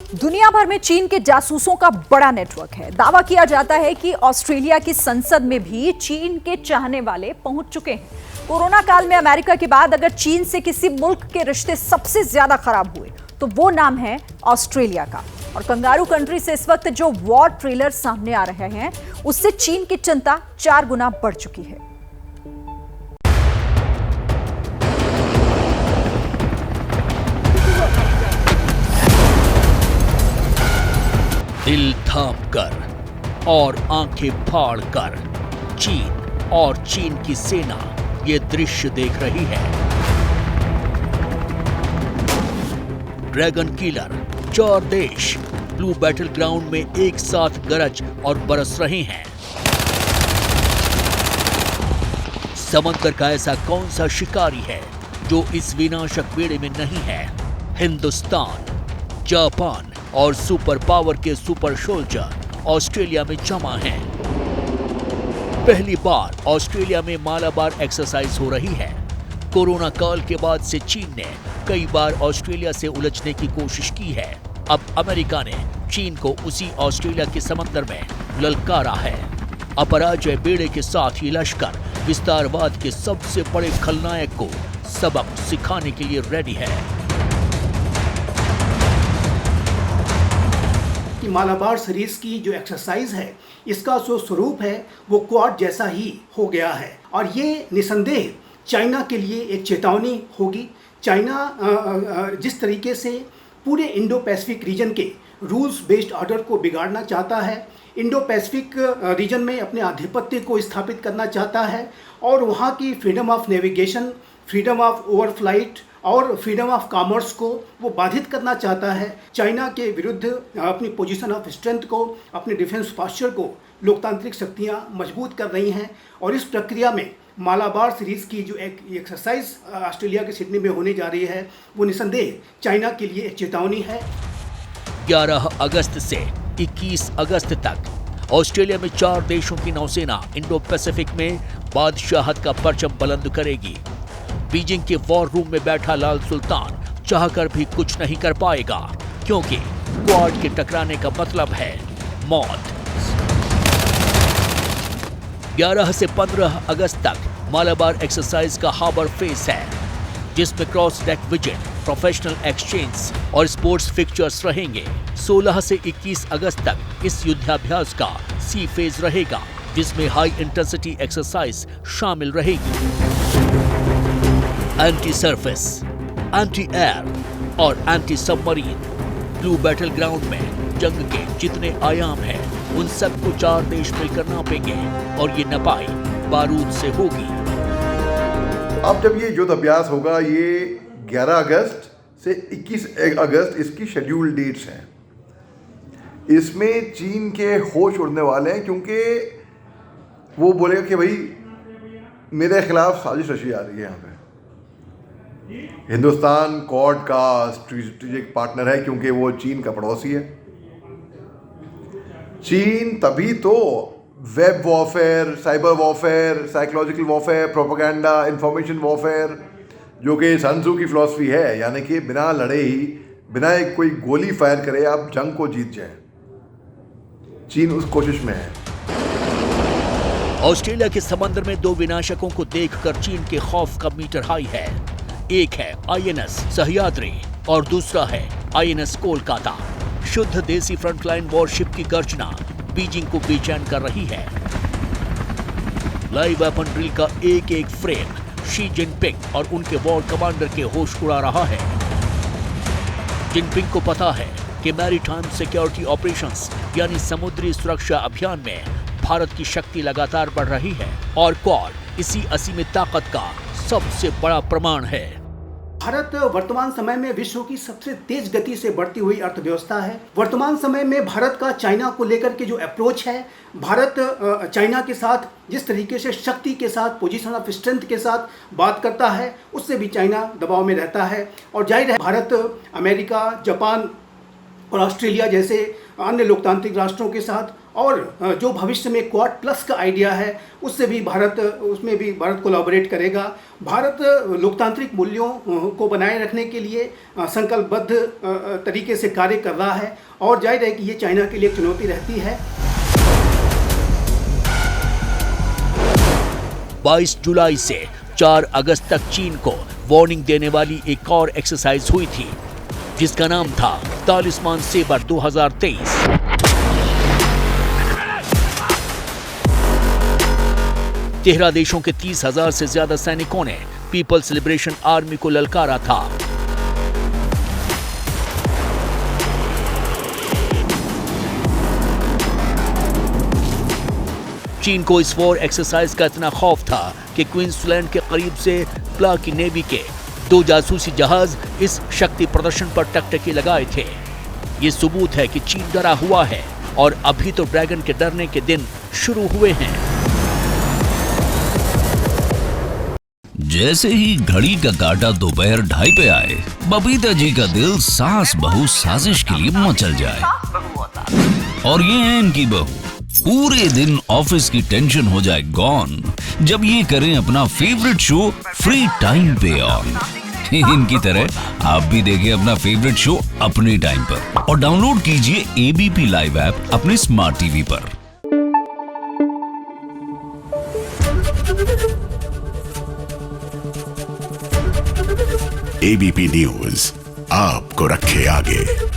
दुनिया भर में चीन के जासूसों का बड़ा नेटवर्क है। दावा किया जाता है कि ऑस्ट्रेलिया की संसद में भी चीन के चाहने वाले पहुंच चुके हैं। कोरोना काल में अमेरिका के बाद अगर चीन से किसी मुल्क के रिश्ते सबसे ज्यादा खराब हुए तो वो नाम है ऑस्ट्रेलिया का। और कंगारू कंट्री से इस वक्त जो वॉर ट्रेलर सामने आ रहे हैं उससे चीन की चिंता 4 गुना बढ़ चुकी है। दिल थाम कर और आंखें फाड़ कर चीन और चीन की सेना ये दृश्य देख रही है। ड्रैगन किलर 4 देश ब्लू बैटल ग्राउंड में एक साथ गरज और बरस रहे हैं। समंदर का ऐसा कौन सा शिकारी है जो इस विनाशक बेड़े में नहीं है? हिंदुस्तान, जापान और सुपर पावर के सुपर सोल्जर ऑस्ट्रेलिया में जमा हैं। पहली बार ऑस्ट्रेलिया में मालाबार एक्सरसाइज हो रही है। कोरोना काल के बाद से चीन ने कई बार ऑस्ट्रेलिया से उलझने की कोशिश की है। अब अमेरिका ने चीन को उसी ऑस्ट्रेलिया के समंदर में ललकारा है। अपराजय बेड़े के साथ ही लश्कर विस्तारवाद के सबसे बड़े खलनायक को सबक सिखाने के लिए रेडी है। कि मालाबार सीरीज की जो एक्सरसाइज है इसका जो स्वरूप है वो क्वाड जैसा ही हो गया है और ये निसंदेह चाइना के लिए एक चेतावनी होगी। चाइना जिस तरीके से पूरे इंडो पैसिफिक रीजन के रूल्स बेस्ड ऑर्डर को बिगाड़ना चाहता है, इंडो पैसिफिक रीजन में अपने आधिपत्य को स्थापित करना चाहता है और वहाँ की freedom of navigation, freedom of overflight और फ्रीडम ऑफ कॉमर्स को वो बाधित करना चाहता है। चाइना के विरुद्ध अपनी पोजीशन ऑफ स्ट्रेंथ को, अपने डिफेंस पास्चर को लोकतांत्रिक शक्तियाँ मजबूत कर रही हैं और इस प्रक्रिया में मालाबार सीरीज़ की जो एक एक्सरसाइज ऑस्ट्रेलिया के सिडनी में होने जा रही है वो निसंदेह चाइना के लिए एक चेतावनी है। 11 अगस्त से 21 अगस्त तक ऑस्ट्रेलिया में 4 देशों की नौसेना इंडो पैसिफिक में बादशाहत का परचम बुलंद करेगी। बीजिंग के वॉर रूम में बैठा लाल सुल्तान चाहकर भी कुछ नहीं कर पाएगा, क्योंकि क्वाड के टकराने का मतलब है मौत। 11 से 15 अगस्त तक मालाबार एक्सरसाइज का हार्बर फेस है, जिसमें cross deck visit, professional exchange और स्पोर्ट्स फिक्चर्स रहेंगे। 16 से 21 अगस्त तक इस युद्धाभ्यास का सी फेज रहेगा, जिसमें हाई इंटेंसिटी एक्सरसाइज शामिल रहेगी। एंटी सरफेस, एंटी एयर और anti submarine blue battle ground में जंग के जितने आयाम हैं उन सबको 4 देश मिलकर नापेंगे और ये नपाई बारूद से होगी। अब जब ये युद्ध अभ्यास होगा, ये 11 अगस्त से 21 अगस्त इसकी शेड्यूल डेट्स हैं। इसमें चीन के होश उड़ने वाले हैं, क्योंकि वो बोलेगा कि भाई मेरे खिलाफ साजिश रची जा रही है। यहाँ पे हिंदुस्तान क्वाड का स्ट्रेटेजिक पार्टनर है, क्योंकि वो चीन का पड़ोसी है। चीन तभी तो web warfare, cyber warfare, psychological warfare, propaganda, information warfare, जो कि सन त्जू की फिलॉसफी है, यानी कि बिना लड़े ही, बिना एक कोई गोली फायर करे आप जंग को जीत जाएं। चीन उस कोशिश में है। ऑस्ट्रेलिया के समंदर में 2 विनाशकों को देखकर चीन के खौफ का मीटर हाई है। एक है आईएनएस सह्याद्री और दूसरा है आईएनएस कोलकाता। शुद्ध देसी फ्रंटलाइन वॉरशिप की गर्जना बीजिंग को बेचैन कर रही है। लाइव वेपन ड्रिल का एक फ्रेम शी जिनपिंग और उनके वॉर कमांडर के होश उड़ा रहा है। जिनपिंग को पता है कि मैरीटाइम सिक्योरिटी ऑपरेशंस यानी समुद्री सुरक्षा अभियान में भारत की शक्ति लगातार बढ़ रही है और क्वाड इसी असीमित ताकत का सबसे बड़ा प्रमाण है। भारत वर्तमान समय में विश्व की सबसे तेज गति से बढ़ती हुई अर्थव्यवस्था है। वर्तमान समय में भारत का चाइना को लेकर के जो अप्रोच है, भारत चाइना के साथ जिस तरीके से शक्ति के साथ, पोजीशन ऑफ स्ट्रेंथ के साथ बात करता है, उससे भी चाइना दबाव में रहता है। और जाहिर है भारत अमेरिका, जापान और ऑस्ट्रेलिया जैसे अन्य लोकतांत्रिक राष्ट्रों के साथ और जो भविष्य में क्वाड प्लस का आइडिया है उसमें भी भारत कोलैबोरेट करेगा। भारत लोकतांत्रिक मूल्यों को बनाए रखने के लिए संकल्पबद्ध तरीके से कार्य कर रहा है और जाहिर है कि ये चाइना के लिए एक चुनौती रहती है। 22 जुलाई से 4 अगस्त तक चीन को वार्निंग देने वाली एक और एक्सरसाइज हुई थी जिसका नाम था तालिस्मान सेबर 2023। तेरह देशों के 30,000 से ज्यादा सैनिकों ने पीपल्स लिबरेशन आर्मी को ललकारा था। चीन को इस वॉर एक्सरसाइज का इतना खौफ था कि क्वींसलैंड के करीब से प्लाकी नेवी के 2 जासूसी जहाज इस शक्ति प्रदर्शन पर टकटकी लगाए थे। ये सबूत है कि चीन डरा हुआ है और अभी तो ड्रैगन के डरने के दिन शुरू हुए हैं। जैसे ही घड़ी का काटा दोपहर 2:30 पे आए, बबीता जी का दिल सास बहू साजिश के लिए मचल जाए। और ये है इनकी बहू, पूरे दिन ऑफिस की टेंशन हो जाए गॉन जब ये करें अपना फेवरेट शो फ्री टाइम पे ऑन। इनकी तरह आप भी देखें अपना फेवरेट शो अपने टाइम पर और डाउनलोड कीजिए एबीपी लाइव ऐप अपने स्मार्ट टीवी पर। एबीपी न्यूज आपको रखे आगे।